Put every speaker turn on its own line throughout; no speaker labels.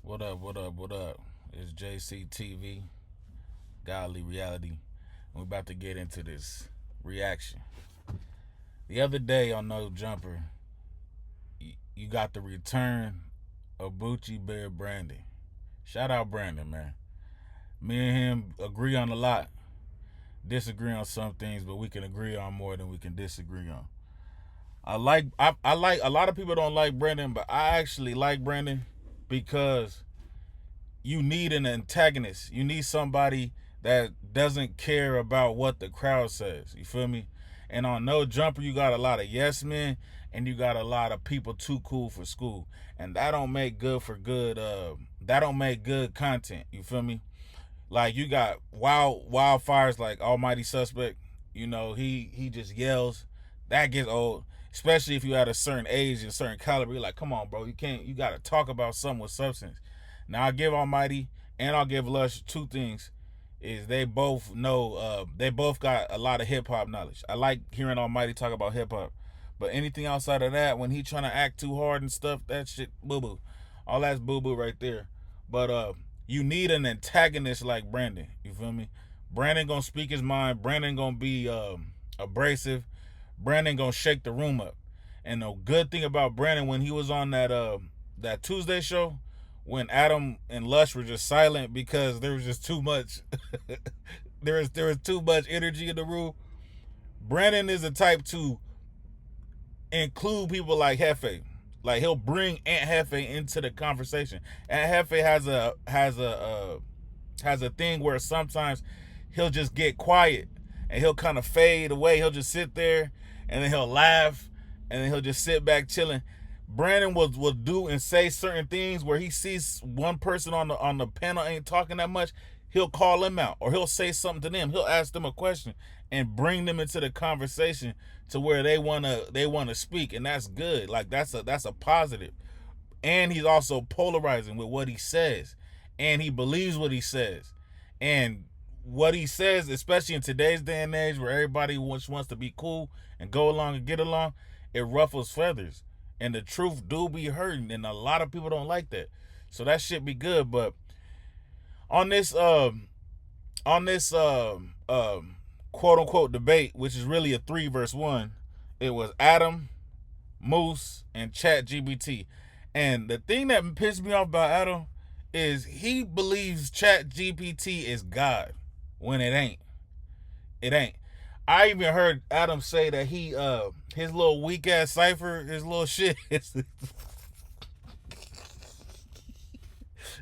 What up, what up, what up? It's JCTV, Godly Reality. We're about to get into this reaction. The other day on No Jumper, you got the return of Bucci Bear Brandon. Shout out Brandon, man. Me and him agree on a lot, disagree on some things, but we can agree on more than we can disagree on. I like a lot of people don't like Brandon, but I actually like Brandon because you need an antagonist. You need somebody that doesn't care about what the crowd says. You feel me? And on No Jumper, you got a lot of yes men and you got a lot of people too cool for school. And that don't make good for good that don't make good content. You feel me? Like you got wildfires like Almighty Suspect, he just yells. That gets old. Especially if you at a certain age and certain caliber, you're like, come on, bro, you gotta talk about something with substance. Now I'll give Almighty and I'll give Lush two things. Is they both know they both got a lot of hip hop knowledge. I like hearing Almighty talk about hip hop. But anything outside of that, when he trying to act too hard and stuff, that shit boo boo. All that's boo boo right there. But you need an antagonist like Brandon. You feel me? Brandon gonna speak his mind. Brandon gonna be abrasive. Brandon gonna shake the room up. And the good thing about Brandon when he was on that Tuesday show, when Adam and Lush were just silent because there was just too much there was too much energy in the room. Brandon is the type to include people like Hefe. Like he'll bring Aunt Hefe into the conversation. Aunt Hefe has a thing where sometimes he'll just get quiet and he'll kind of fade away. He'll just sit there and then he'll laugh and then he'll just sit back chilling. Brandon will do and say certain things where he sees one person on the panel ain't talking that much. He'll call them out or he'll say something to them. He'll ask them a question and bring them into the conversation to where they wanna speak, and that's good. Like that's a positive. And he's also polarizing with what he says, and he believes what he says, and what he says, especially in today's day and age where everybody wants to be cool and go along and get along, it ruffles feathers. And the truth do be hurting, and a lot of people don't like that. So that shit be good. But on this quote unquote debate, which is really a 3-versus-1, it was Adam, Moose, and Chat GBT. And the thing that pissed me off about Adam is he believes Chat GPT is God when it ain't. It ain't. I even heard Adam say that he his little weak ass cipher, his little shit, his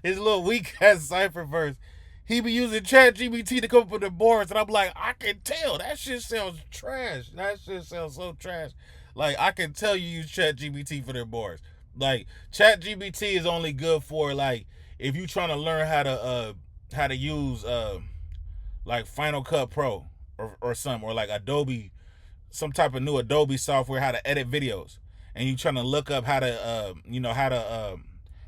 little weak ass cipher verse. He be using Chat GPT to come up with the boards, and I'm like, I can tell that shit sounds trash. That shit sounds so trash. Like I can tell you use Chat GPT for their boards. Like Chat GPT is only good for like if you trying to learn how to use like Final Cut Pro or something, or like Adobe, some type of new Adobe software, how to edit videos, and you trying to look up how to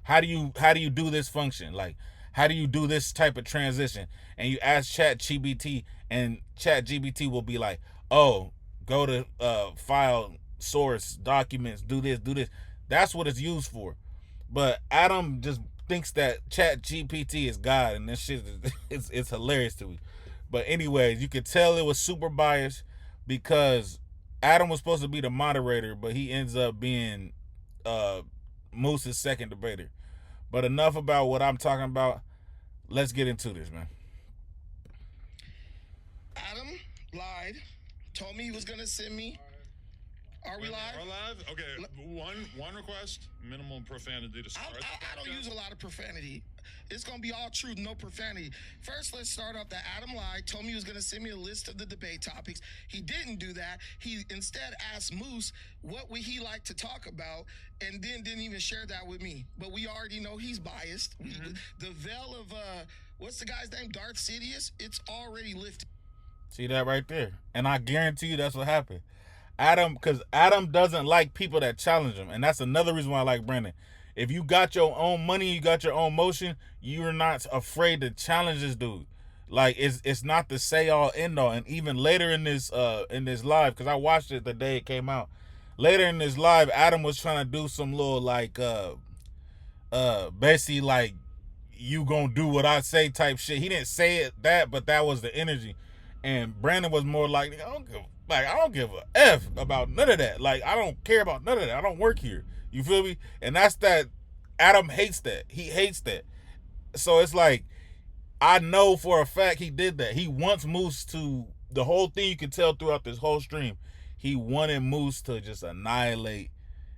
how do you do this function, like how do you do this type of transition, and you ask Chat GPT, and Chat GPT will be like, oh, go to file, source, documents, do this. That's what it's used for. But Adam just thinks that Chat GPT is God, and this shit it's hilarious to me. But anyways, you could tell it was super biased because Adam was supposed to be the moderator, but he ends up being Moose's second debater. But enough about what I'm talking about. Let's get into this, man.
Adam lied, told me he was gonna send me. Are we live?
We're live? Okay. One request, minimal profanity to start.
I don't use a lot of profanity. It's gonna be all truth, no profanity. First, let's start off that Adam lied, told me he was gonna send me a list of the debate topics. He didn't do that. He instead asked Moose what would he like to talk about, and then didn't even share that with me. But we already know he's biased. Mm-hmm. The veil of what's the guy's name? Darth Sidious. It's already lifted.
See that right there, and I guarantee you that's what happened. Because Adam doesn't like people that challenge him, and that's another reason why I like Brandon. If you got your own money, you got your own motion, you're not afraid to challenge this dude. Like it's not the say all end all. And even later in this live, because I watched it the day it came out. Later in this live, Adam was trying to do some little like basically like you gonna do what I say type shit. He didn't say it that, but that was the energy. And Brandon was more like, I don't give a F about none of that. Like, I don't care about none of that. I don't work here. You feel me? And that's that. Adam hates that. He hates that. So it's like, I know for a fact he did that. He wants Moose to, the whole thing you can tell throughout this whole stream, he wanted Moose to just annihilate.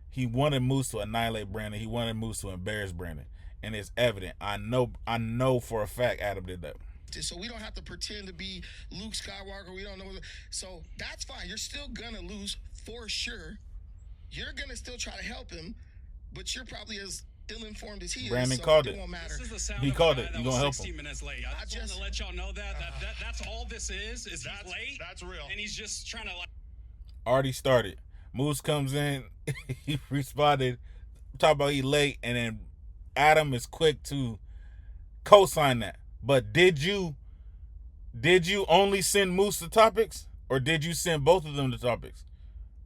He wanted Moose to annihilate Brandon. He wanted Moose to embarrass Brandon. And it's evident. I know for a fact Adam did that.
So we don't have to pretend to be Luke Skywalker. We don't know. So that's fine. You're still going to lose for sure. You're going to still try to help him, but you're probably as ill-informed as he
Brandon
is. So
called
it won't matter.
This is the sound
He
of a
called
guy
it.
that
You
was
gonna help
16
him.
minutes late. I just want to let y'all know that's all this is he's late.
That's real.
And he's just trying to like.
Already started. Moose comes in. He responded. Talk about he late, and then Adam is quick to co-sign that. But did you only send Moose the topics, or did you send both of them the topics?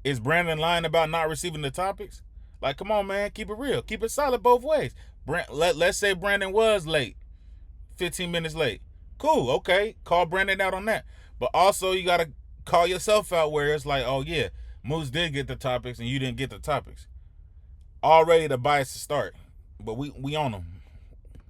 Is Brandon lying about not receiving the topics? Like, come on, man, keep it real, keep it solid both ways. Let's say Brandon was late, 15 minutes late. Cool, okay, call Brandon out on that. But also, you gotta call yourself out where it's like, oh yeah, Moose did get the topics and you didn't get the topics. Already the bias to start, but we on them.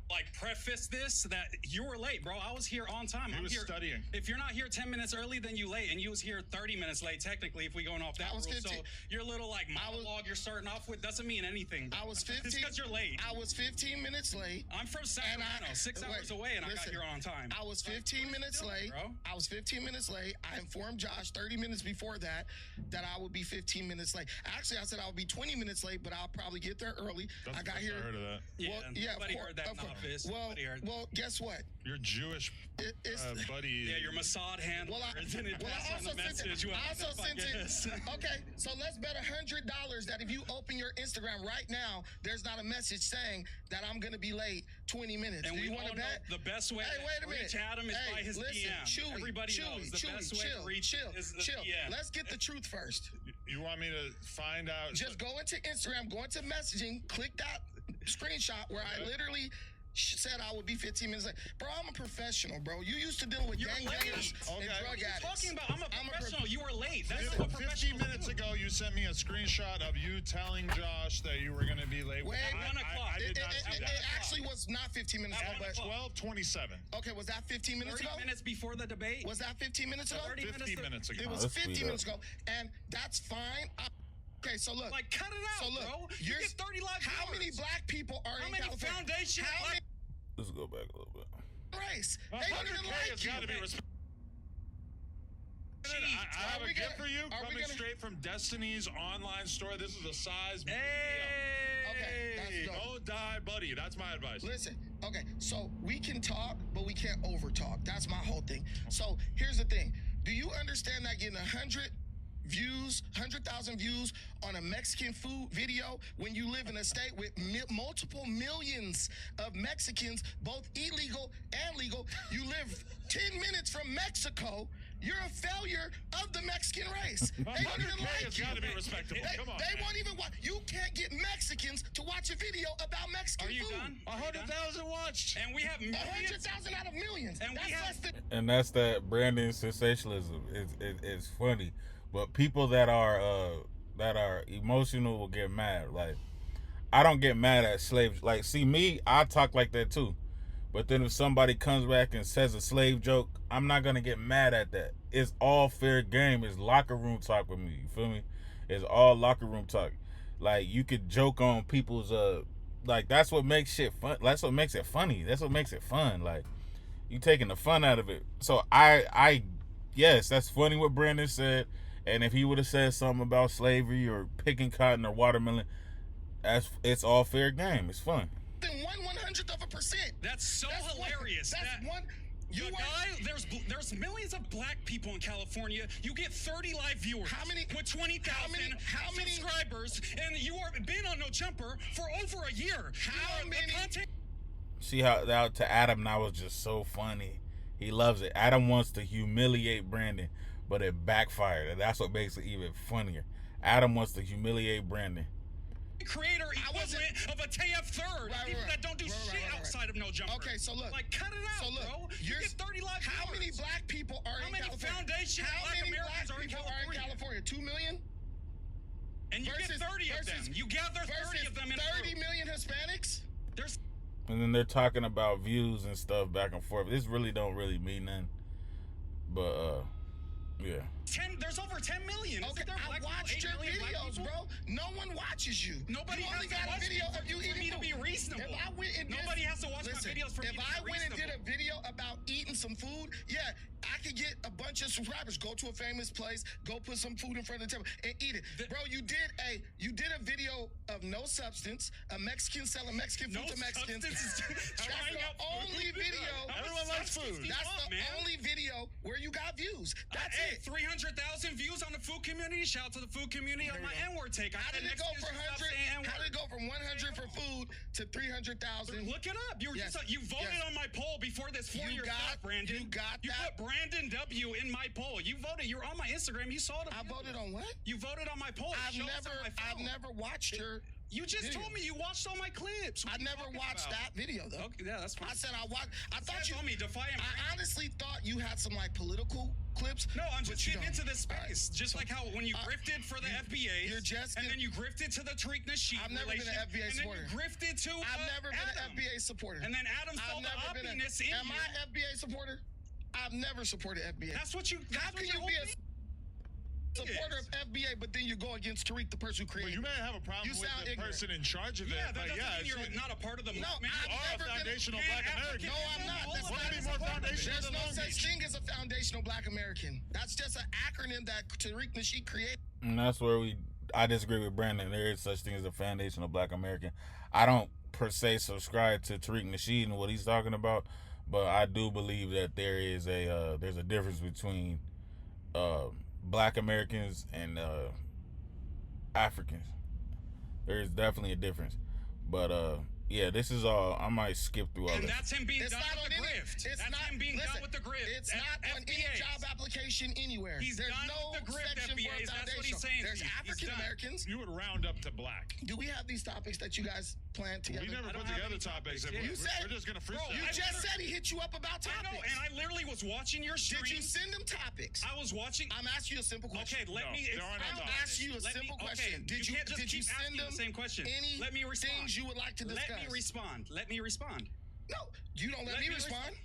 Like preface this that you were late, bro. I was here on time.
He was studying.
If you're not here 10 minutes early, then you late, and you was here 30 minutes late. Technically, if we going off that
I was
rule,
15.
so your little like monologue you're starting off with doesn't mean anything. Bro.
I was 15.
Just because you're late.
I was 15 minutes late.
I'm from Sacramento, 6 hours away, and I got here on time.
I was 15 minutes late.
Bro.
I was 15 minutes late. I informed Josh 30 minutes before that I would be 15 minutes late. Actually, I said I would be 20 minutes late, but I'll probably get there early.
That's
I got
the
here.
first I heard of that.
Yeah,
Well, yeah,
nobody
of course,
heard that
of
in
course.
office. Nobody heard.
Well, guess what?
Your Jewish buddy.
Yeah, your Mossad handler. Didn't pass on the message.
I also sent it. Okay, so let's bet $100 that if you open your Instagram right now, there's not a message saying that I'm gonna be late 20 minutes.
And
do
we
you want to
all know
bet?
the best way
Hey, wait a
to reach
minute.
Adam is
Hey,
by his
listen,
DM.
Chewy,
Everybody knows the best way to reach is the DM.
Let's get the truth first.
You want me to find out?
Just go into Instagram, go into messaging, click that screenshot where I literally said I would be 15 minutes late. Bro, I'm a professional, bro. You used to deal with gangbangers and drug
What are you
addicts.
talking about? I'm a professional. You were late. That's what
15
professionals
minutes
do.
ago, you sent me a screenshot of you telling Josh that you were going to be late.
Wait,
At 1 o'clock.
I did not see
It
that.
actually was not 15 minutes ago,
At
but
12:27.
okay, was that 15 minutes
30
ago?
minutes before the debate.
Was that 15 minutes ago?
30
15 minutes ago.
It was
let's
15
speed
minutes
up.
ago, and that's fine. Okay, so look.
Like, cut it out,
So look,
bro. You get 30 live
how
viewers.
many black people are
How
in
many
California?
foundation
How many
Let's go back a little bit.
race? They don't even
100K
like
has
you.
got to be respected. I have
Are
a
we
gift
gonna-
for you
are we
coming
gonna-
straight from Destiny's online store. This is a size medium.
Okay, that's dope.
Don't die, buddy. That's my advice.
Listen, okay, so we can talk, but we can't over talk. That's my whole thing. So here's the thing. Do you understand that getting 100,000 views on a Mexican food video when you live in a state with multiple millions of Mexicans, both illegal and legal, you live 10 minutes from Mexico, you're a failure of the Mexican race. They don't even
100K
like
has
you.
got to be respectable.
They,
Come on.
they won't even watch. You can't get Mexicans to watch a video about Mexican
Are you
food.
done?
100,000 watched.
And we have millions.
100,000 out of millions.
And we
That's
have-
less than.
And that's that Brandon sensationalism. It's funny, but people that are emotional will get mad. Like, I don't get mad at slaves. Like, see me, I talk like that too. But then if somebody comes back and says a slave joke, I'm not gonna get mad at that. It's all fair game. It's locker room talk with me. You feel me? It's all locker room talk. Like, you could joke on people's like, that's what makes shit fun. That's what makes it funny. That's what makes it fun. Like, you taking the fun out of it. So yes, that's funny what Brandon said. And if he would have said something about slavery or picking cotton or watermelon, it's all fair game. It's fun.
Than 1/100%.
That's so hilarious.
That's
that
one. You
the
are.
guy, there's millions of black people in California. You get 30 live viewers.
How many-
With 20,000
how many-
subscribers, and you are been on No Jumper for over a year.
How
You are- the
many-
content-
See how that to Adam now was just so funny. He loves it. Adam wants to humiliate Brandon, but it backfired. And that's what makes it even funnier. Adam wants to humiliate Brandon.
creator equivalent of a TF third. People that don't do shit outside of no jumper.
Okay, so look.
Like, cut it out,
So look,
bro. You get 30 live
how many
viewers.
black people are
How
in
many
California?
foundation
How
black
many
Americans
black
are in
people are in
California?
California? 2 million?
And you get 30 of them. You gather 30 of them in
30 million Hispanics?
There's
And then they're talking about views and stuff back and forth. This really don't really mean nothing. But yeah.
there's over 10 million.
Okay,
Isn't there
I
black
watched
people,
your
8 million black
videos,
people?
bro. No one watches you.
Nobody
you
has
only
to
got a
watch
video
me
of you
for
eating
me to
food.
be reasonable.
If I went and
Nobody has to watch my videos for me
if
to be
I went and did a
reasonable.
video about eating some food, yeah, I could get a bunch of subscribers. Go to a famous place, go put some food in front of the table and eat it. Bro, you did a video of no substance, a Mexican selling Mexican food
No
to Mexicans.
substance.
That's the only video.
Everyone likes food.
That's the only video where you got views. That's
Hey,
it.
300,000 views on the food community. Shout out to the food community on my N-word take.
How did it go for 100? How did it go from 100 for food to 300,000?
Look it up. You voted on my poll before this 4-year stop, Brandon.
You got
You
that?
put Brandon W in my poll. You voted. You're on my Instagram. You saw it.
I voted on what?
You voted on my poll.
I've never watched your.
You just
video.
told me you watched all my clips. What
I
are you
never
talking
watched
about?
that video though.
Okay, yeah, that's fine.
I said I watched. I thought you.
Told me Defiant
I
Brandon.
honestly thought you had some like political clips.
No, I'm
but
just
you
getting
don't.
into this
All right.
space. Just like how when you grifted for the FBA,
you're just
and then
getting-
you grifted to the Tariq Nasheed
I've never been an
relation,
FBA
and
supporter.
then you grifted to
I've never been
Adam.
an FBA supporter.
And then Adam saw
I've
the
never been.
uppiness in
Am
you.
I FBA supporter? I've never supported FBA.
That's what you.
How can you be a supporter of FBA, but then you go against Tariq, the person who
Well,
created
you
it?
may have a problem
You
with
sound
the
ignorant.
person in charge of it,
Yeah, that
but
doesn't
yeah,
mean you're not a part of the
No,
movement.
I've
you are
never
a
been-
foundational
Pan
black
African-
American.
No, I'm not.
All
That's
of
What
not
could be
that
more
is a part of it.
foundational
There's
than
no
Long
such
Beach?
thing as a foundational black American. That's just an acronym that Tariq Nasheed created.
And that's where I disagree with Brandon. There is such thing as a foundational black American. I don't per se subscribe to Tariq Nasheed and what he's talking about, but I do believe that there's a difference between black Americans and Africans. There is definitely a difference. But yeah, this is all. I might skip through all
And
this.
that's him being
It's
done
not
with
on
the
any.
grift.
It's
That's
not
him being
listen,
done with the grift.
It's not on any
FBAs.
job application anywhere.
He's
There's
done
no
with the grift,
section for
FBAs. That's what
foundational.
he's saying to
There's
you. He's
African
done.
Americans.
You would round up to black.
Do we have these topics that you guys plan together?
We never
I don't
put
have
together
any
topics.
topics.
We're,
You said-
we're just going to freestyle.
You
I
just
never-
said he hit you up about
I
topics.
know, and I literally was watching your stream.
Did you send them topics?
I was watching.
I'm asking you a simple question.
Okay, let
No,
me.
there are no
I'll
topics.
ask you a
Let me-
simple
okay,
question. Did you
can't just
did you
keep
send
asking
them
the same question?
any
Let me respond.
things you would like to discuss?
Let me respond. Let me respond.
No, you don't let me respond.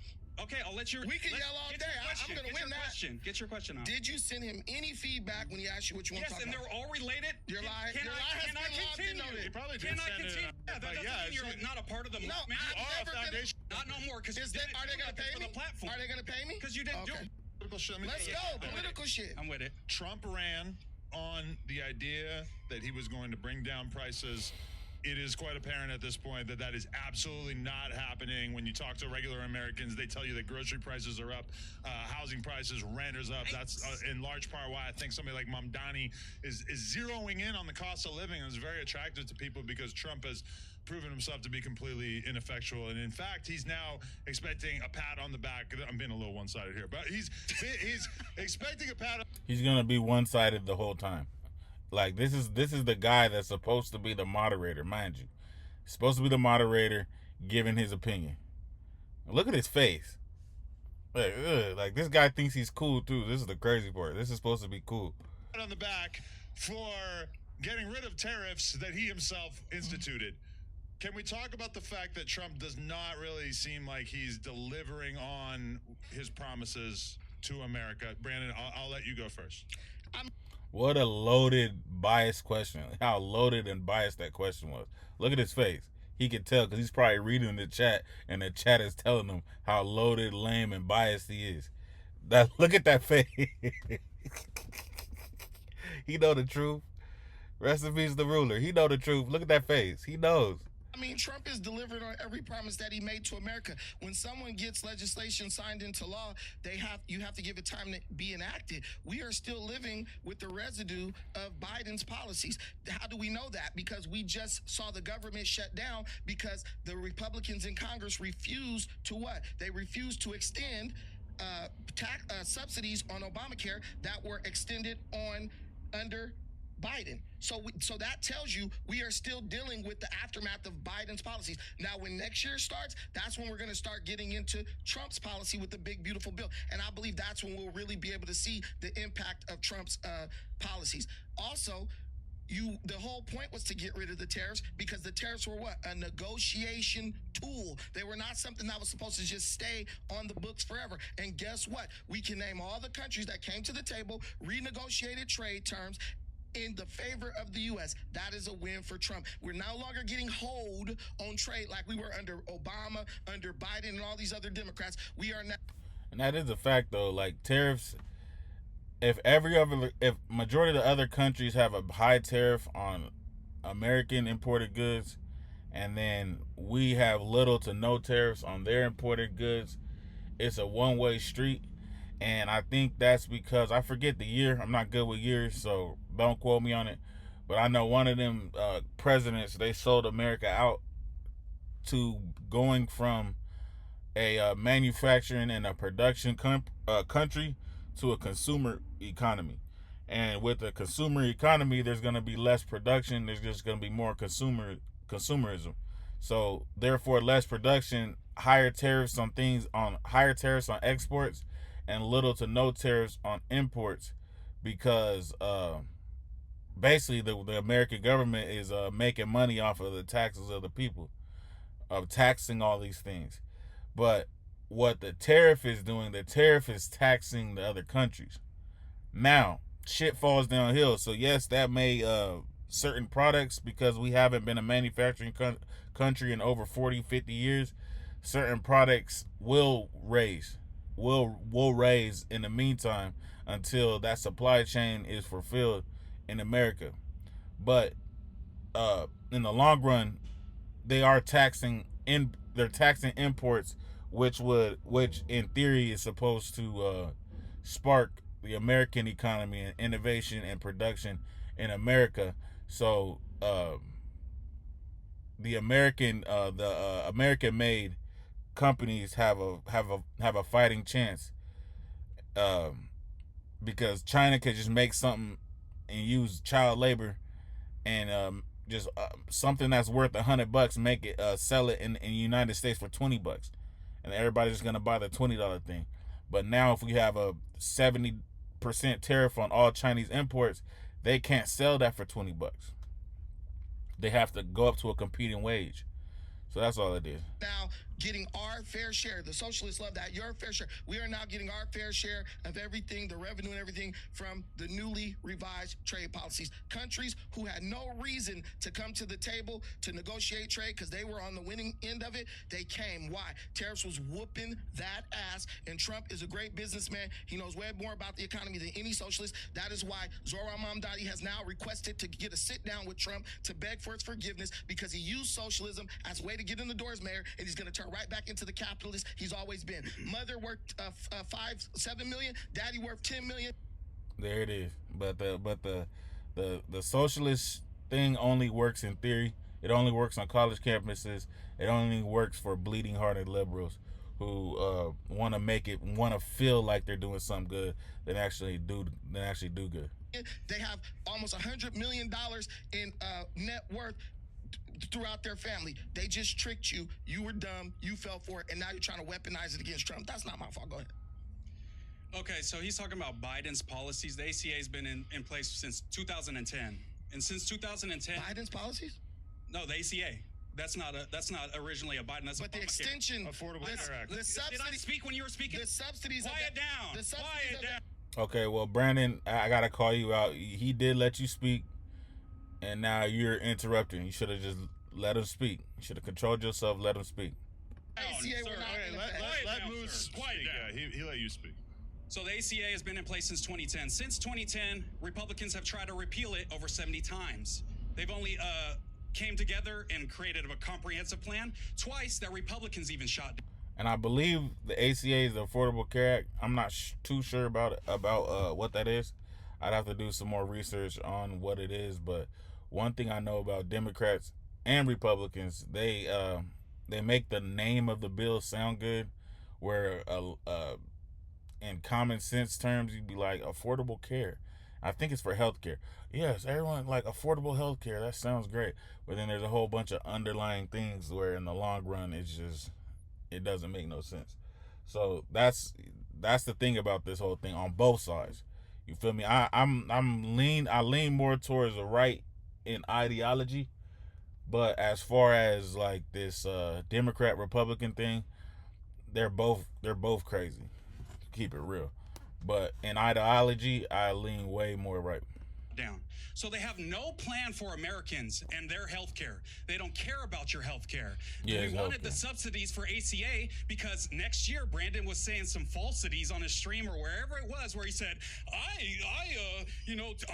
Okay, I'll let you.
We can yell all
get
day.
your
I'm
question,
gonna
get
win
your
that.
Question. Get your question out.
Did you send him any feedback when he asked you what you want to
Yes,
talk
and
about?
they're all related.
Your lie-
Can
your
I-
lie has
can I
been logged in
continue?
on it.
You probably did
Can I
send it,
continue? Yeah, that
but
doesn't
yeah,
mean you're
it's-
not a part of the
No,
movement.
I've
Are a
never been.
foundation.
Not no more, because
Is they, are they gonna pay
for
me?
the platform.
Are they gonna pay me?
Because you didn't do
Okay.
it.
Political shit. Let me
Let's
tell
go.
you something.
Political shit.
I'm with it.
Trump ran on the idea that he was going to bring down prices. It is quite apparent at this point that that is absolutely not happening. When you talk to regular Americans, they tell you that grocery prices are up, housing prices, rent is up. That's in large part why I think somebody like Mamdani is zeroing in on the cost of living and is very attractive to people, because Trump has proven himself to be completely ineffectual. And in fact, he's now expecting a pat on the back. I'm being a little one-sided here, but he's expecting a pat.
He's gonna be one-sided the whole time. Like this is the guy that's supposed to be the moderator, mind you. He's supposed to be the moderator, giving his opinion. Look at his face. Like this guy thinks he's cool too. This is the crazy part. This is supposed to be cool.
On the back for getting rid of tariffs that he himself instituted. Can we talk about the fact that Trump does not really seem like he's delivering on his promises to America? Brandon, I'll let you go first.
What a loaded, biased question. How loaded and biased that question was. Look at his face. He can tell because he's probably reading the chat, and the chat is telling him how loaded, lame, and biased he is. Look at that face. He know the truth. Rest in peace, the ruler. He know the truth. Look at that face. He knows.
I mean, Trump is delivering on every promise that he made to America. When someone gets legislation signed into law, you have to give it time to be enacted. We are still living with the residue of Biden's policies. How do we know that? Because we just saw the government shut down because the Republicans in Congress refused to what? They refused to extend tax subsidies on Obamacare that were extended on under Biden. So that tells you we are still dealing with the aftermath of Biden's policies. Now, when next year starts, that's when we're going to start getting into Trump's policy with the big, beautiful bill. And I believe that's when we'll really be able to see the impact of Trump's policies. Also, the whole point was to get rid of the tariffs because the tariffs were what? A negotiation tool. They were not something that was supposed to just stay on the books forever. And guess what? We can name all the countries that came to the table, renegotiated trade terms in the favor of the U.S. That is a win for Trump. We're no longer getting hold on trade like we were under Obama, under Biden, and all these other Democrats. We are now.
And that is a fact, though. Like, tariffs, if majority of the other countries have a high tariff on American imported goods, and then we have little to no tariffs on their imported goods, it's a one-way street. And I think that's because, I forget the year, I'm not good with years, so don't quote me on it, but I know one of them presidents, they sold America out to going from a manufacturing and a production country to a consumer economy. And with a consumer economy, there's going to be less production. There's just going to be more consumerism. So therefore, less production, higher tariffs on exports, and little to no tariffs on imports, because basically the American government is making money off of the taxes of the people, of taxing all these things. But what the tariff is doing, the tariff is taxing the other countries. Now, shit falls downhill. So yes, that may certain products, because we haven't been a manufacturing country in over 40, 50 years, certain products will raise in the meantime until that supply chain is fulfilled in America. But in the long run, they're taxing imports, which in theory is supposed to spark the American economy and innovation and production in America. So the American made companies have a fighting chance, because China could just make something and use child labor, and just something that's worth $100, make it sell it in the United States for $20, and everybody's just gonna buy the $20 thing. But now, if we have a 70% tariff on all Chinese imports, they can't sell that for $20. They have to go up to a competing wage. So that's all it is.
Now getting our fair share. The socialists love that. Your fair share. We are now getting our fair share of everything, the revenue and everything from the newly revised trade policies. Countries who had no reason to come to the table to negotiate trade because they were on the winning end of it, they came. Why? Tariffs was whooping that ass, and Trump is a great businessman. He knows way more about the economy than any socialist. That is why Zohran Mamdani has now requested to get a sit down with Trump to beg for his forgiveness, because he used socialism as a way to get in the door as mayor, and he's going to turn right back into the capitalist he's always been. Mother worked 7 million, daddy worth 10 million.
There it is. But the socialist thing only works in theory. It only works on college campuses. It only works for bleeding hearted liberals who want to feel like they're doing something good than actually do good.
They have almost $100 million in net worth throughout their family. They just tricked you. You were dumb. You fell for it, and now you're trying to weaponize it against Trump. That's not my fault. Go ahead.
Okay, so he's talking about Biden's policies. The ACA has been in place since 2010, and since 2010,
Biden's policies?
No, the ACA. That's not originally a Biden. That's
but the extension,
Affordable Care Act.
The subsidy,
did I speak when you were speaking?
The subsidies.
Quiet down.
The subsidies.
Quiet down.
Okay, well, Brandon, I gotta call you out. He did let you speak, and now you're interrupting. You should have just let him speak. You should have controlled yourself. Let him speak.
Let Moose speak. Yeah, he let you speak.
So the ACA has been in place since 2010. Since 2010, Republicans have tried to repeal it over 70 times. They've only came together and created a comprehensive plan twice that Republicans even shot down.
And I believe the ACA is the Affordable Care Act. I'm not too sure about what that is. I'd have to do some more research on what it is. But one thing I know about Democrats and Republicans, they make the name of the bill sound good, where in common sense terms you'd be like affordable care, I think it's for healthcare. Yes, everyone like affordable healthcare. That sounds great, but then there's a whole bunch of underlying things where in the long run it doesn't make no sense. So that's the thing about this whole thing on both sides. You feel me? I lean more towards the right in ideology, but as far as like this Democrat Republican thing, they're both crazy. Keep it real. But in ideology, I lean way more right.
down. So they have no plan for Americans and their health care. They don't care about your health care.
Yeah,
We
it's
wanted the
healthcare.
subsidies for ACA because next year Brandon was saying some falsities on his stream or wherever it was where he said, I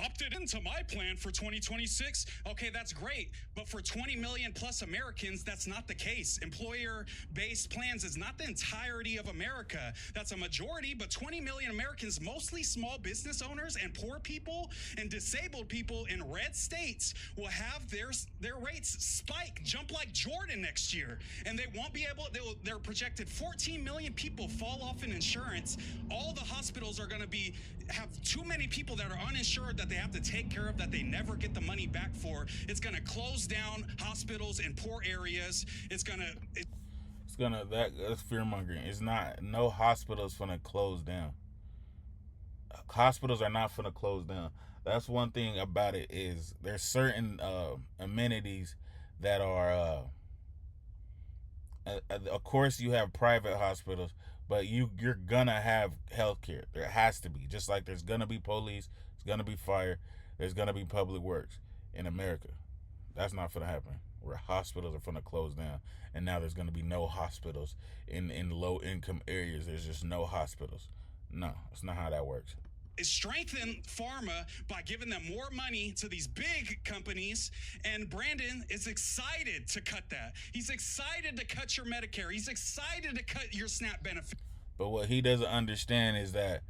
opted into my plan for 2026. Okay, that's great. But for 20 million plus Americans, that's not the case. Employer-based plans is not the entirety of America. That's a majority, but 20 million Americans, mostly small business owners and poor people and disabled people in red states, will have their rates spike, jump like Jordan next year, and they won't be able. They're projected 14 million people fall off in insurance. All the hospitals are going to have too many people that are uninsured that they have to take care of that they never get the money back for. It's going to close down hospitals in poor areas. That's
fear mongering. It's not. No hospitals gonna close down. Hospitals are not gonna close down. That's one thing about it is there's certain amenities that are. Of course, you have private hospitals, but you're gonna have healthcare. There has to be, just like there's gonna be police, there's gonna be fire, there's gonna be public works in America. That's not gonna happen. Where hospitals are gonna close down, and now there's gonna be no hospitals in low income areas. There's just no hospitals. No, that's not how that works.
strengthen pharma by giving them more money to these big companies, and Brandon is excited to cut that. He's excited to cut your Medicare. He's excited to cut your SNAP benefit.
But what he doesn't understand is that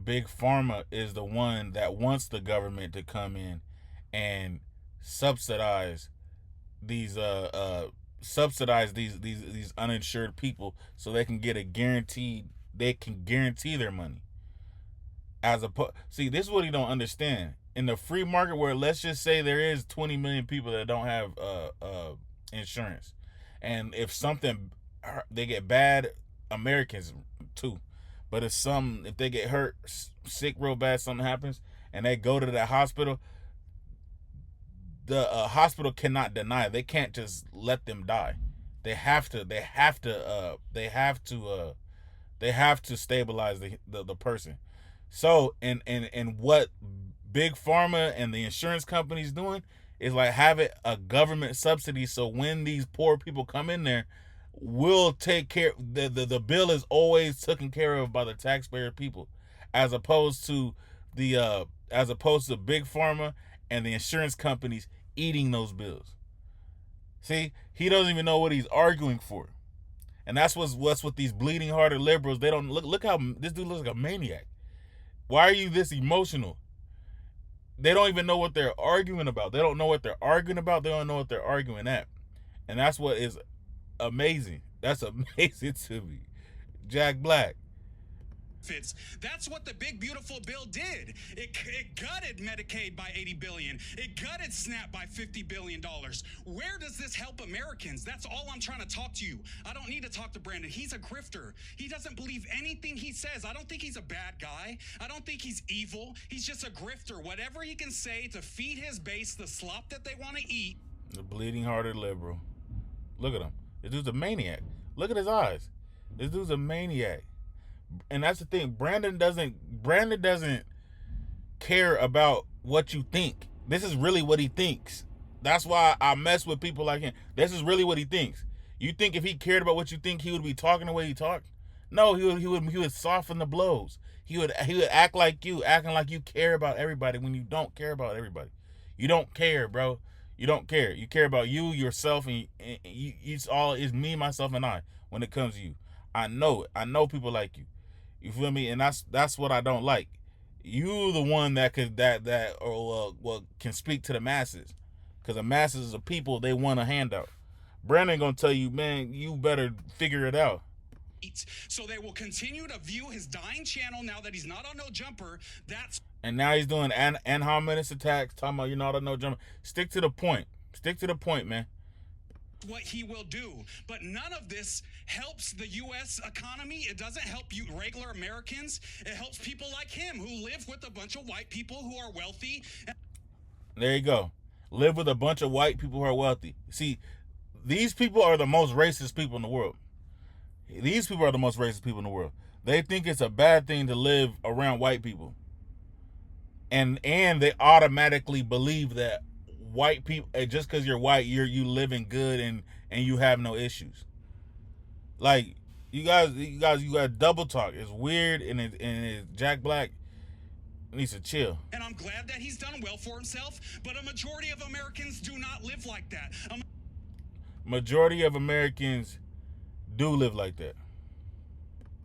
big pharma is the one that wants the government to come in and subsidize these uninsured people so they can guarantee their money. See, this is what he don't understand. In the free market, where let's just say there is 20 million people that don't have insurance, and if they get bad, Americans too, but if they get hurt, sick real bad, something happens, and they go to the hospital, the hospital cannot deny it. They can't just let them die. They have to stabilize the person. So and what big pharma and the insurance companies doing is like have it a government subsidy, so when these poor people come in there, we'll take care. The bill is always taken care of by the taxpayer people, as opposed to big pharma and the insurance companies eating those bills. See, he doesn't even know what he's arguing for, and that's what's with these bleeding hearted liberals. They don't look how this dude looks like a maniac. Why are you this emotional? They don't even know what they're arguing about. They don't know what they're arguing about. They don't know what they're arguing at. And that's what is amazing. That's amazing to me. Jack Black.
That's what the big beautiful bill did. It gutted Medicaid by $80 billion. It gutted SNAP by $50 billion. Where does this help Americans? That's all I'm trying to talk to you. I don't need to talk to Brandon. He's a grifter. He doesn't believe anything he says. I don't think he's a bad guy. I don't think he's evil. He's just a grifter. Whatever he can say to feed his base the slop that they want to eat.
The bleeding hearted liberal. Look at him. This dude's a maniac. Look at his eyes. This dude's a maniac. And that's the thing. Brandon doesn't care about what you think. This is really what he thinks. That's why I mess with people like him. This is really what he thinks. You think if he cared about what you think, he would be talking the way he talked? No, he would soften the blows. He would act like you, acting like you care about everybody when you don't care about everybody. You don't care, bro. You don't care. You care about you, yourself, and it's me, myself, and I when it comes to you. I know it. I know people like you. You feel me? And that's what I don't like. You the one that can speak to the masses, because the masses of people, they want a handout. Brandon gonna tell you, man, you better figure it out.
So they will continue to view his dying channel now that he's not on No Jumper.
And now he's doing an hominis attacks, talking about, I don't know, German. Stick to the point. Stick to the point, man.
What he will do, but none of this helps the U.S. economy. It doesn't help you regular Americans. It helps people like him who live with a bunch of white people who are wealthy.
There you go. Live with a bunch of white people who are wealthy. See, these people are the most racist people in the world. These people are the most racist people in the world. They think it's a bad thing to live around white people. And they automatically believe that white people, just because you're white, you living good and you have no issues. Like, you guys double talk. It's weird, and Jack Black needs to chill.
And I'm glad that he's done well for himself, but a majority of Americans do not live like that.
Majority of Americans do live like that.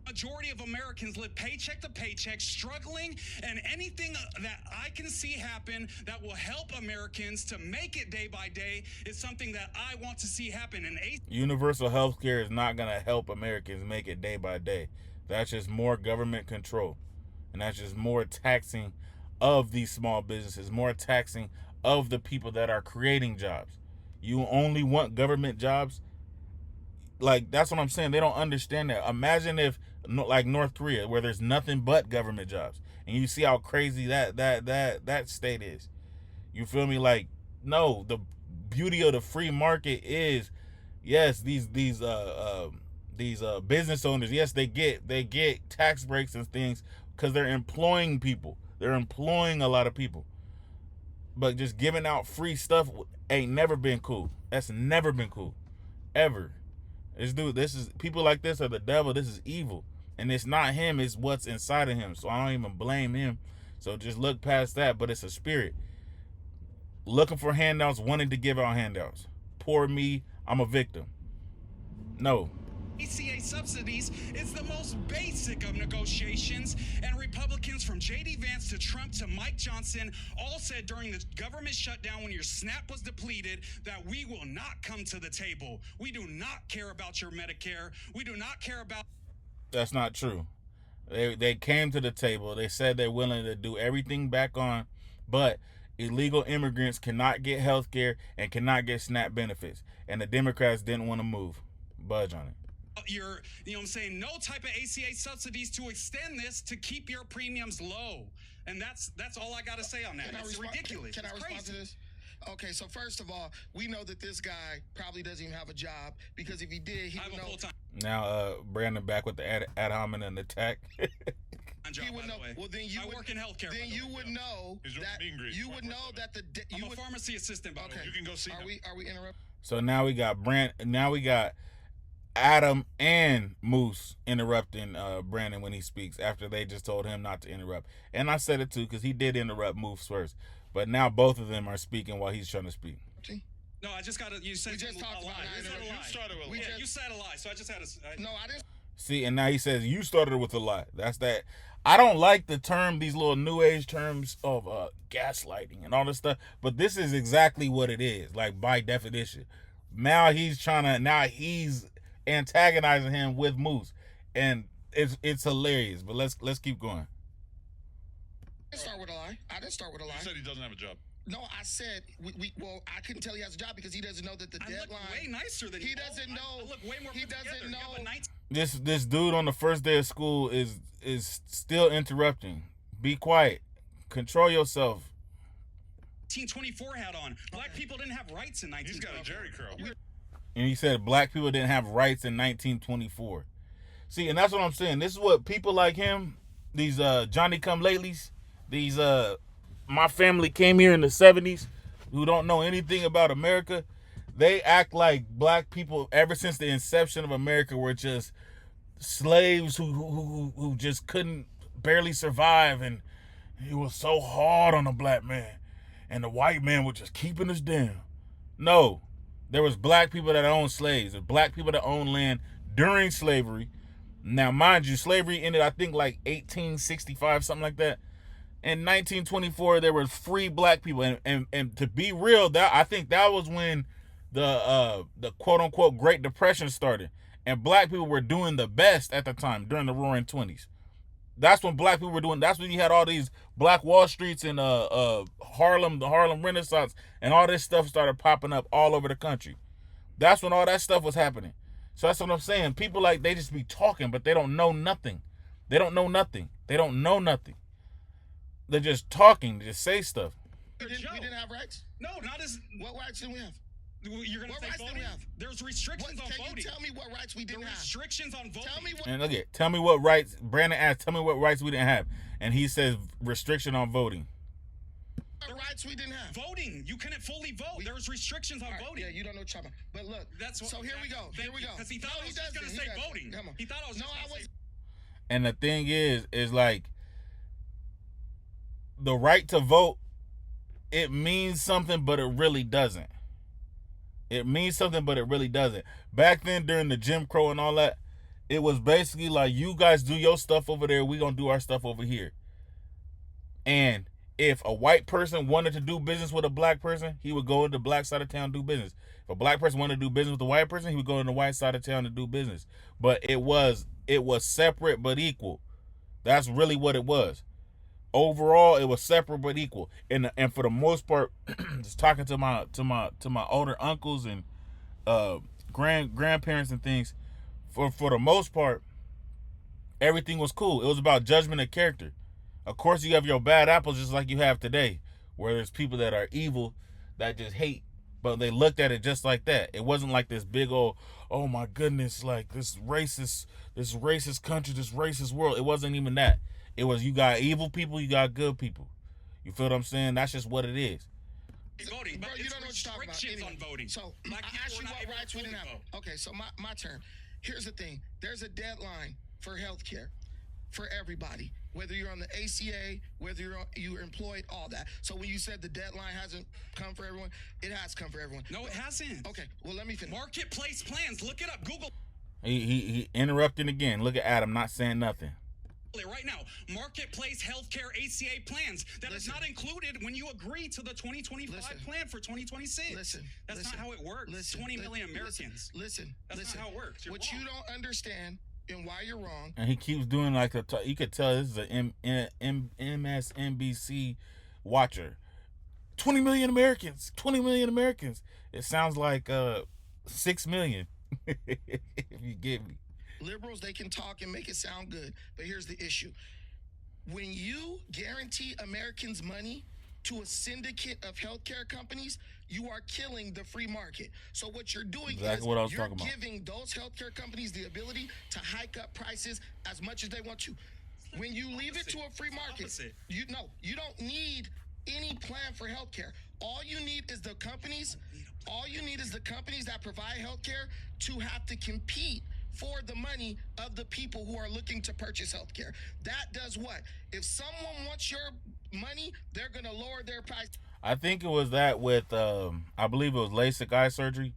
Majority of Americans live paycheck to paycheck, struggling, and anything that I can see happen that will help Americans to make it day by day is something that I want to see happen. And
universal health care is not going to help Americans make it day by day. That's just more government control. And that's just more taxing of these small businesses, more taxing of the people that are creating jobs. You only want government jobs? Like, that's what I'm saying. They don't understand that. Imagine if, like North Korea, where there's nothing but government jobs, and you see how crazy that state is. You feel me? Like, no, the beauty of the free market is, yes, these business owners, yes, they get tax breaks and things because they're employing people. They're employing a lot of people. But just giving out free stuff ain't never been cool. That's never been cool, ever. This is people like this are the devil. This is evil. And it's not him, it's what's inside of him. So I don't even blame him. So just look past that. But it's a spirit. Looking for handouts, wanting to give out handouts. Poor me, I'm a victim. No.
ACA subsidies is the most basic of negotiations, and Republicans from J.D. Vance to Trump to Mike Johnson all said during the government shutdown when your SNAP was depleted that we will not come to the table. We do not care about your Medicare. We do not care about...
That's not true. They came to the table. They said they're willing to do everything back on, but illegal immigrants cannot get health care and cannot get SNAP benefits. And the Democrats didn't want to budge on it.
I'm saying, no type of ACA subsidies to extend this to keep your premiums low. And that's all I got to say on that. It's ridiculous.
Can I respond to this? Okay, so first of all, we know that this guy probably doesn't even have a job, because if he did, he would know.
Now, Brandon back with the ad hominem attack.
He would know. Well, then you
work in healthcare.
Then you would know that you would know that
I'm a pharmacy assistant. By the way,
you can go see.
Are we interrupting?
So now we got Adam and Moose interrupting Brandon when he speaks after they just told him not to interrupt. And I said it too, because he did interrupt Moose first. But now both of them are speaking while he's trying to speak.
No, I just got to... You said
we just talked
a lie. You said a lie, so I just had to...
No, I didn't.
See, and now he says, you started with a lie. That's that. I don't like the term, these little new age terms of gaslighting and all this stuff. But this is exactly what it is, like by definition. Now he's antagonizing him with Moose, and it's hilarious. But let's keep going.
I didn't start with a lie.
You said he doesn't have a job.
No, I said well, I couldn't tell he has a job because he doesn't know that the deadline.
Look way nicer than
he doesn't know.
I look way more.
He doesn't know.
This dude on the first day of school is still interrupting. Be quiet. Control yourself.
1924 hat on. Black people didn't have rights in 1924.
He's got a Jerry curl.
And he said black people didn't have rights in 1924. See, and that's what I'm saying. This is what people like him, these Johnny come latelys, these my family came here in the 70s who don't know anything about America. They act like black people ever since the inception of America were just slaves who just couldn't barely survive, and it was so hard on the black man, and the white man was just keeping us down. No, there was black people that owned slaves. There's black people that owned land during slavery. Now, mind you, slavery ended, I think, like 1865, something like that. In 1924, there were free black people, and to be real, that I think that was when the quote unquote Great Depression started, and black people were doing the best at the time during the Roaring 20s. That's when black people were doing. That's when you had all these Black Wall Streets and Harlem, the Harlem Renaissance, and all this stuff started popping up all over the country. That's when all that stuff was happening. So that's what I'm saying. People like they just be talking, but they don't know nothing. They don't know nothing. They don't know nothing. They're just talking. They just say stuff.
We didn't have rights.
No, not as.
What rights did we have?
You're gonna
What
say
rights did
voting?
we have?
There's restrictions on
Can
voting.
you tell me what rights we didn't have?
Restrictions on voting.
Tell me what.
And look at, tell me what rights. Brandon asked, tell me what rights we didn't have, and he says restriction on voting.
Rights we didn't have.
Voting. You couldn't fully vote. There's restrictions on voting.
Yeah, you don't know what you're talking about. But look,
That's what,
so here we go. Here we go.
Because he thought I was just gonna
doesn't.
say
He doesn't.
voting.
Come on.
He thought I was just gonna say.
And the thing is like the right to vote, it means something, but it really doesn't. It means something, but it really doesn't. Back then, during the Jim Crow and all that, it was basically like, you guys do your stuff over there, we gonna do our stuff over here. And if a white person wanted to do business with a black person, he would go to the black side of town and do business. If a black person wanted to do business with a white person, he would go to the white side of town to do business. But it was separate but equal. That's really what it was. Overall, it was separate but equal. And for the most part, just talking to my older uncles and grandparents and things, for the most part, everything was cool. It was about judgment and character. Of course, you have your bad apples just like you have today, where there's people that are evil that just hate, but they looked at it just like that. It wasn't like this big old, oh my goodness, like this racist country, this racist world. It wasn't even that. It was, you got evil people, you got good people. You feel what I'm saying? That's just what it is.
Voting, but
you don't know what you're talking about.
restrictions
Anyway,
on voting.
So
Black
I
people
asked
were
you
not
what
able to
rights we didn't
fully
have.
vote.
Okay, so my turn. Here's the thing. There's a deadline for healthcare for everybody, whether you're on the ACA, whether you're employed, all that. So when you said the deadline hasn't come for everyone, it has come for everyone.
No, it hasn't.
Okay, well, let me finish.
Marketplace plans. Look it up. Google
He interrupting again. Look at Adam not saying nothing.
it right now. Marketplace healthcare ACA plans. That is not included when you agree to the 2025 plan for 2026. That's not how it works. 20 million Americans. That's not how it works. You're
What
wrong.
you don't understand and why you're wrong.
And he keeps doing like you could tell this is a MSNBC watcher. 20 million Americans. 20 million Americans. It sounds like 6 million. If you get me.
Liberals, they can talk and make it sound good, but here's the issue. When you guarantee Americans money to a syndicate of healthcare companies, you are killing the free market. So what you're doing
Exactly what I was
you're
talking about.
giving those healthcare companies the ability to hike up prices as much as they want to. When you leave it to a free market, you don't need any plan for healthcare. All you need is the companies that provide healthcare to have to compete for the money of the people who are looking to purchase healthcare. That does what? If someone wants your money, they're going to lower their price.
I think it was that with, I believe it was LASIK eye surgery.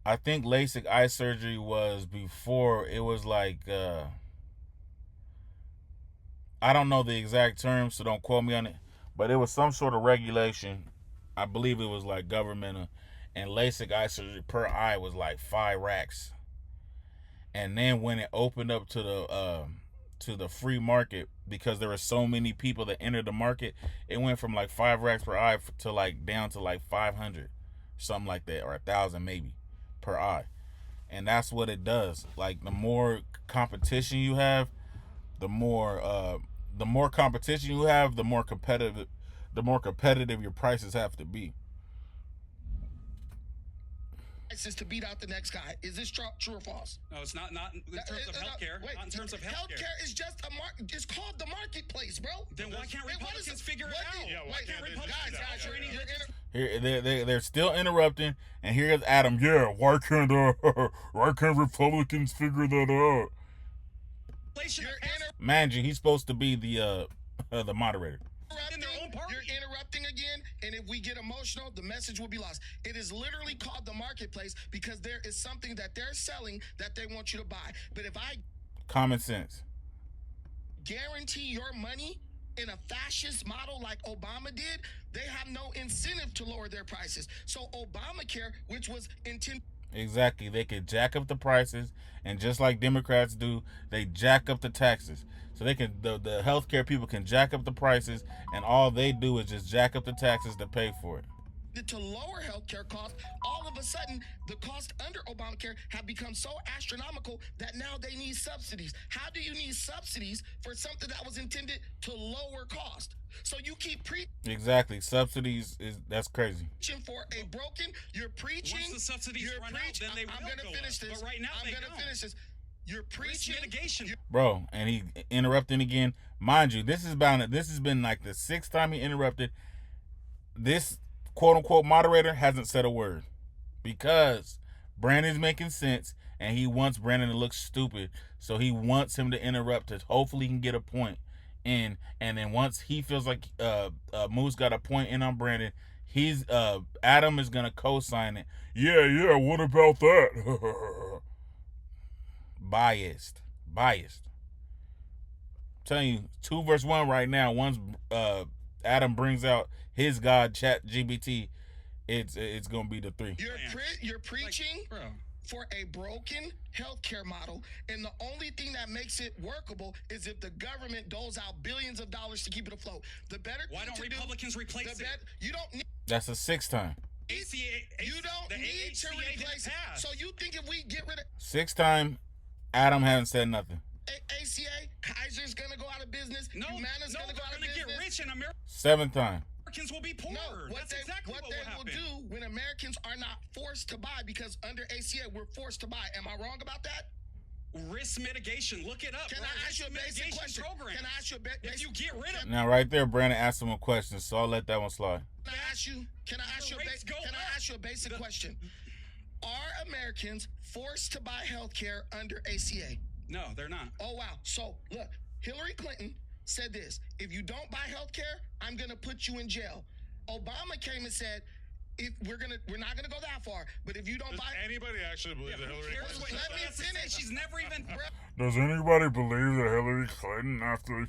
I think LASIK eye surgery was before, it was like, I don't know the exact terms, so don't quote me on it. But it was some sort of regulation. I believe it was like government, and LASIK eye surgery per eye was like 5 racks. And then when it opened up to the free market, because there were so many people that entered the market, it went from like 5 racks per eye to like down to like 500, something like that, or 1,000 maybe per eye. And that's what it does. Like the more competition you have, the more competition you have, the more competitive your prices have to be.
To beat out the next guy. Is this true or false?
No, it's not in terms of healthcare. Not in terms of healthcare.
Healthcare is just a market. It's called the marketplace, bro.
Then why can't Republicans figure it out?
Yeah, why can't they
guys,
Here they're still interrupting, and here's Adam. Yeah, why can't Republicans figure that out? Man, he's supposed to be the moderator.
You're interrupting again, and if we get emotional, the message will be lost. It is literally called the marketplace because there is something that they're selling that they want you to buy. But if I
common sense
guarantee your money in a fascist model like Obama did, they have no incentive to lower their prices. So Obamacare, which was intended.
Exactly. They could jack up the prices, and just like Democrats do, they jack up the taxes. So they can the healthcare people can jack up the prices, and all they do is just jack up the taxes to pay for it.
To lower healthcare costs, all of a sudden the costs under Obamacare have become so astronomical that now they need subsidies. How do you need subsidies for something that was intended to lower cost? So you keep preaching.
Exactly. Subsidies that's crazy.
For a broken, you're preaching.
Once the subsidies run out, then they will
I'm going to finish this.
But right now,
I'm going to finish this. You're preaching
mitigation,
bro. And he interrupting again. Mind you, this has been like the 6th time he interrupted. This quote unquote moderator hasn't said a word because Brandon's making sense and he wants Brandon to look stupid. So he wants him to interrupt to hopefully he can get a point in. And then once he feels like Moose got a point in on Brandon, he's Adam is gonna co-sign it. Yeah, what about that? Biased. I'm telling you, 2 versus 1 right now. Once Adam brings out his God ChatGPT, it's gonna be the 3.
You're preaching
bro,
for a broken healthcare model, and the only thing that makes it workable is if the government doles out billions of dollars to keep it afloat. The better.
Why don't Republicans replace it?
You don't need.
That's the 6th time.
You don't need to replace it. So you think if we get rid of
6th time, Adam hasn't said nothing.
ACA, Kaiser's gonna go out of business. Humana's gonna go out of business.
Get rich, and
7th time.
Americans will be poor.
No,
That's exactly what
they
will happen.
do when Americans are not forced to buy, because under ACA we're forced to buy. Am I wrong about that?
Risk mitigation. Look it up.
Can I ask you a basic question?
Program.
Can I ask you a basic?
If you get rid of
Now right there, Brandon asked him a question, so I'll let that one slide.
Can I ask you a basic question? Are Americans forced to buy health care under ACA?
No, they're not.
Oh, wow. So, look, Hillary Clinton said this: if you don't buy health care, I'm going to put you in jail. Obama came and said, we're not gonna go that far, but if you don't buy
anybody actually believe that Hillary Clinton?
Let me finish.
She's never even.
Does anybody believe that Hillary Clinton after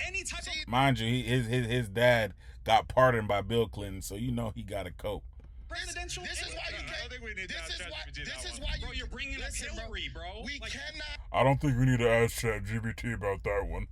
Any type of.
Mind you, his dad got pardoned by Bill Clinton, so you know he got to cope.
Presidential.
This is why you
I don't think we need to ask ChatGPT
This
that
is
one.
why
Bro, you're bringing up Hillary, bro.
We cannot
I don't think we need to ask ChatGPT about that one.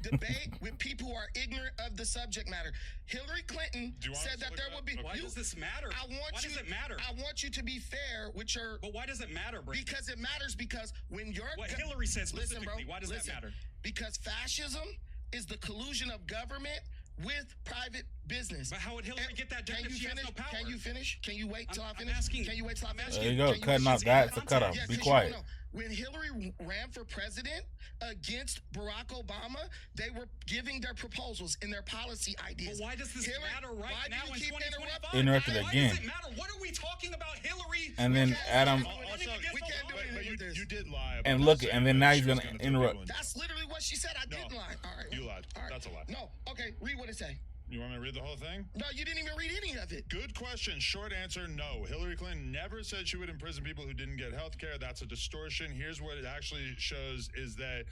debate with people who are ignorant of the subject matter. Hillary Clinton said that there would be.
Why does this matter? Why does it matter?
I want you to be fair with your.
But why does it matter, bro?
Because it matters. Because when you're
what Hillary said specifically,
listen, bro,
why does that matter?
Because fascism is the collusion of government with private business.
But how would Hillary get that done if she has no power?
Can you finish? Can you wait till I finish? Can you wait till I finish?
There you go. Cutting off that. It's a cutoff.
Yeah,
be quiet.
When Hillary ran for president against Barack Obama, they were giving their proposals and their policy ideas.
But why does this matter right now in 2025?
Interrupted
why
again.
Does it matter? What are we talking about, Hillary?
And then Adam.
We can't do anything with this.
You did lie.
And look, and then now he's gonna interrupt.
That's literally what she said. I didn't lie. All right.
You lied.
All right.
That's a lie.
No. Okay. Read what it say.
You want me to read the whole thing?
No, you didn't even read any of it.
Good question. Short answer, no. Hillary Clinton never said she would imprison people who didn't get health care. That's a distortion. Here's what it actually shows is that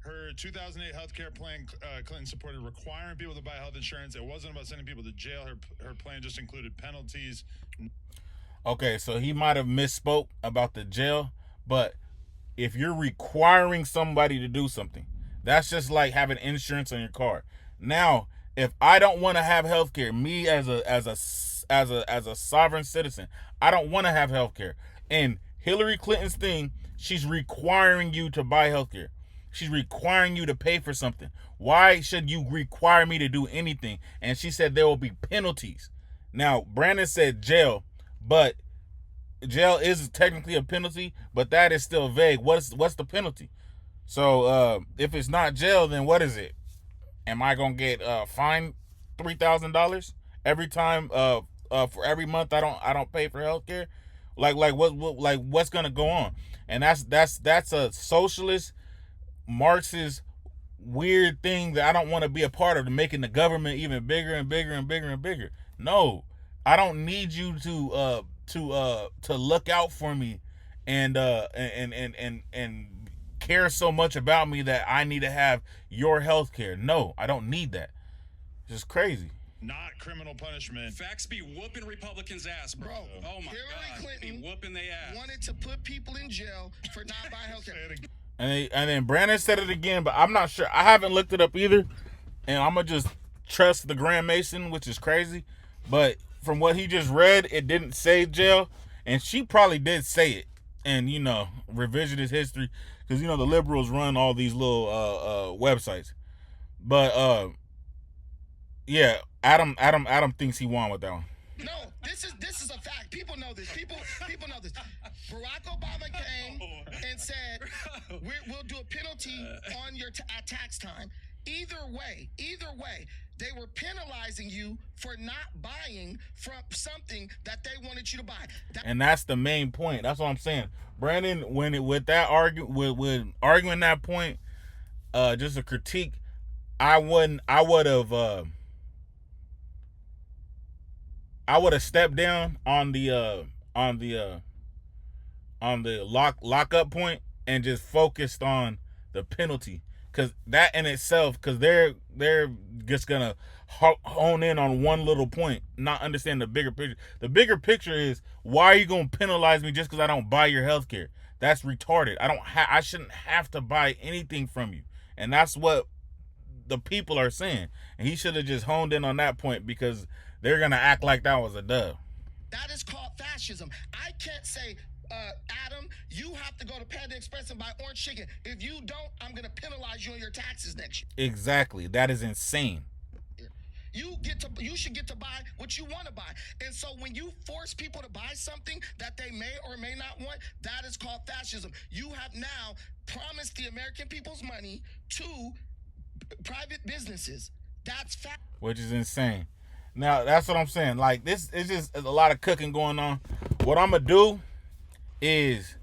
her 2008 health care plan, Clinton supported requiring people to buy health insurance. It wasn't about sending people to jail. Her plan just included penalties.
Okay, so he might have misspoke about the jail, but if you're requiring somebody to do something, that's just like having insurance on your car. Now, if I don't want to have health care, me as a sovereign citizen, I don't want to have health care. And Hillary Clinton's thing, she's requiring you to buy health care. She's requiring you to pay for something. Why should you require me to do anything? And she said there will be penalties. Now, Brandon said jail, but jail is technically a penalty, but that is still vague. What's the penalty? So if it's not jail, then what is it? Am I gonna get fined $3,000 every time for every month I don't pay for healthcare? Like what's gonna go on? And that's a socialist Marxist weird thing that I don't want to be a part of, making the government even bigger and bigger and bigger and bigger. No, I don't need you to look out for me and care so much about me that I need to have your health care. No, I don't need that. It's just crazy.
not criminal punishment.
Facts be whooping Republicans' ass, bro. Oh my
Hillary
God,
Clinton
be whooping their ass.
wanted to put people in jail for not buying health care.
And then Brandon said it again, but I'm not sure. I haven't looked it up either. And I'm going to just trust the Grand Mason, which is crazy. But from what he just read, it didn't say jail. And she probably did say it. And, you know, revisionist history. Because, you know, the liberals run all these little websites. But, yeah, Adam thinks he won with that one.
No, this is a fact. People know this. People know this. Barack Obama came and said, we'll do a penalty on your at tax time. Either way, they were penalizing you for not buying from something that they wanted you to buy.
And that's the main point. That's what I'm saying. Brandon, with arguing that point, just a critique, I would have stepped down on the lockup point and just focused on the penalty, because that in itself, because they're just gonna hone in on one little point, not understand the bigger picture. The bigger picture is, why are you gonna penalize me just because I don't buy your health care? That's retarded. I shouldn't have to buy anything from you, and that's what the people are saying. And he should have just honed in on that point, because they're gonna act like that was a dub.
That is called fascism. I can't say, Adam, you have to go to Panda Express and buy orange chicken. If you don't, I'm going to penalize you on your taxes next year.
Exactly. That is insane.
You should get to buy what you want to buy. And so when you force people to buy something that they may or may not want, that is called fascism. You have now promised the American people's money to private businesses. That's
which is insane. Now, that's what I'm saying. Like, this is just a lot of cooking going on. What I'm going to do is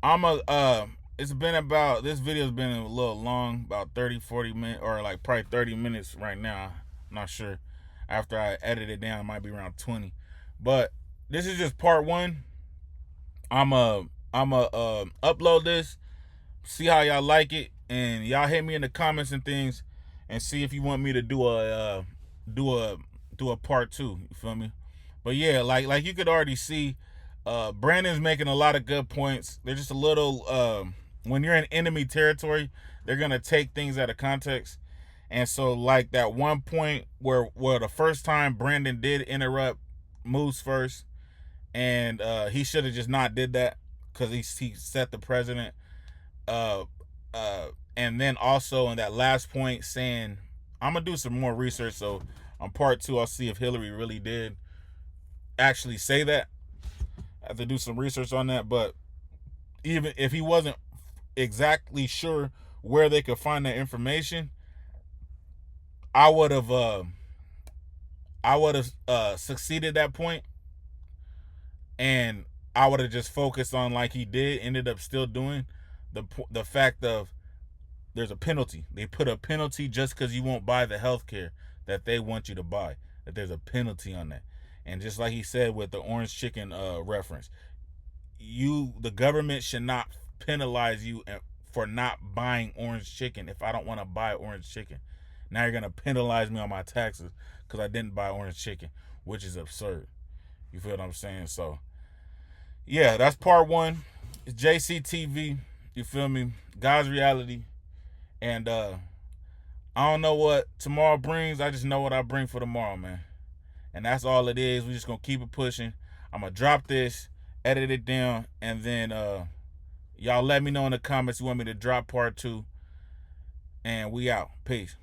this video's been a little long, about 30-40 minutes, or like probably 30 minutes right now. I'm not sure. After I edit it down, it might be around 20. But this is just part one. I'm upload this, see how y'all like it, and y'all hit me in the comments and things, and see if you want me to do a part two. You feel me? But yeah, like you could already see, Brandon's making a lot of good points. They're just a little, when you're in enemy territory, they're gonna take things out of context. And so, like that one point where the first time Brandon did interrupt Moose first, and he should have just not did that, because he set the precedent. And then also in that last point saying, I'm gonna do some more research, so on part two I'll see if Hillary really did actually say that. I have to do some research on that. But even if he wasn't exactly sure where they could find that information, I would have succeeded that point, and I would have just focused on, like he did, ended up still doing, the fact of there's a penalty. They put a penalty just because you won't buy the health care that they want you to buy. That there's a penalty on that. And just like he said with the orange chicken reference, the government should not penalize you for not buying orange chicken if I don't want to buy orange chicken. Now you're going to penalize me on my taxes because I didn't buy orange chicken, which is absurd. You feel what I'm saying? So, yeah, that's part one. It's JCTV. You feel me? God's reality. And I don't know what tomorrow brings. I just know what I bring for tomorrow, man. And that's all it is. We're just going to keep it pushing. I'm going to drop this, edit it down, and then y'all let me know in the comments you want me to drop part two. And we out. Peace.